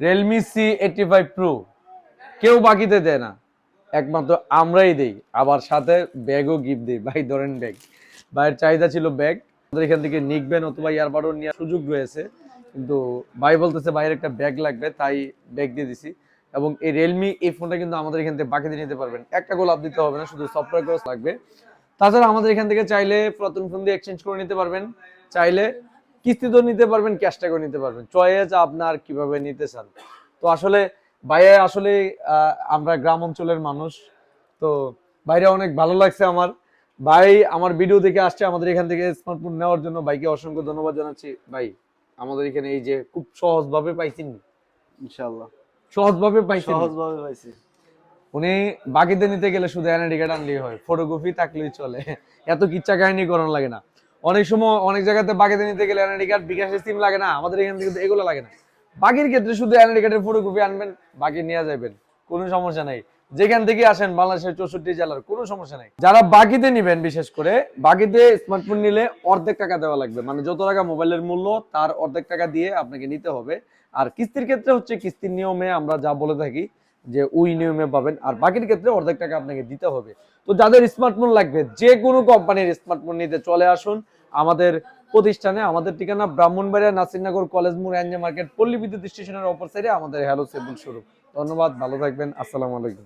Realme C85 pro কেউ বাকিতে দেয় না, একমাত্র আমরাই দেই। আবার সাথে ব্যাগও গিফট দিই। ভাই ধরেন ব্যাগ, ভাইয়ের চাহিদা ছিল ব্যাগ, আমাদের এখান থেকে নিকবেন অথবা ইয়ারবাডও নেওয়ার সুযোগ রয়েছে, কিন্তু ভাই বলতেছে ভাইয়ের একটা ব্যাগ লাগবে, তাই ব্যাগ দিয়ে দিছি। এবং এই রিয়েলমি এই ফোনটা কিন্তু আমাদের এখান থেকে বাকিতে নিতে পারবেন, একটা গোলাপ দিতে হবে না, শুধু সফটওয়্যার কোর্স লাগবে। তাছাড়া আমাদের এখান থেকে চাইলে পুরাতন ফোন দিয়ে এক্সচেঞ্জ করে নিতে পারবেন, চাইলে কিস্তিতেও নিতে পারবেন, ক্যাশ টাকাও নিতে পারবেন, চয়েস আপনার কিভাবে নিতে চান। তো আসলে ভাইয়া আসলে আমরা গ্রাম অঞ্চলের মানুষ, তো ভাইরা অনেক ভালো লাগছে আমার। ভাই আমার ভিডিও দেখে আসছে আমাদের এখান থেকে স্মার্টফোন নেওয়ার জন্য, ভাইকে অসংখ্য ধন্যবাদ জানাচ্ছি। ভাই আমাদের এখানে এই যে খুব সহজভাবে পাইছেন, ইনশাআল্লাহ সহজভাবে পাইছেন। সহজভাবে পাইছি। উনি বাকিতে নিতে গেলে শুধু এনআইডি কার্ড আনলেই হয়, ফটোকপি থাকলেই চলে, এত কিচ্ছা কাহিনী করানো লাগে না। অনেক সময় অনেক জায়গাতে বাকিতে নিতে গেলে এনআইডি কার্ড বিকাশের সিম লাগে না, আমাদের এখান থেকে এগুলো লাগে না। বাকির ক্ষেত্রে শুধু এনআইডি কার্ডের ফটোকপি আনবেন, বাকি নিয়ে যাবেন, কোনো সমস্যা নাই। যেখান থেকে আসেন বাংলাদেশের 64 জেলার, কোনো সমস্যা নাই। যারা বাকিতে নিবেন, বিশেষ করে বাকিতে স্মার্টফোন নিলে অর্ধেক টাকা দেওয়া লাগবে, মানে যত টাকা মোবাইলের মূল্য তার অর্ধেক টাকা দিয়ে আপনাকে নিতে হবে। আর কিস্তির ক্ষেত্রে হচ্ছে কিস্তির নিয়মে আমরা যা বলে থাকি যে ওই নিয়মে পাবেন, আর বাকির ক্ষেত্রে অর্ধেক টাকা আপনাকে দিতে হবে। তো যাদের স্মার্টফোন লাগবে, যে কোনো কোম্পানির স্মার্টফোন নিতে চলে আসুন আমাদের প্রতিষ্ঠানে। আমাদের ঠিকানা ব্রাহ্মণবাড়িয়া নাসিরনগর কলেজ মোড় এনজে মার্কেট পল্লী বিদ্যুৎ স্টেশনের অপর সাইডে আমাদের হ্যালো সেবুল শোরুম। ধন্যবাদ, ভালো থাকবেন, আসসালামু আলাইকুম।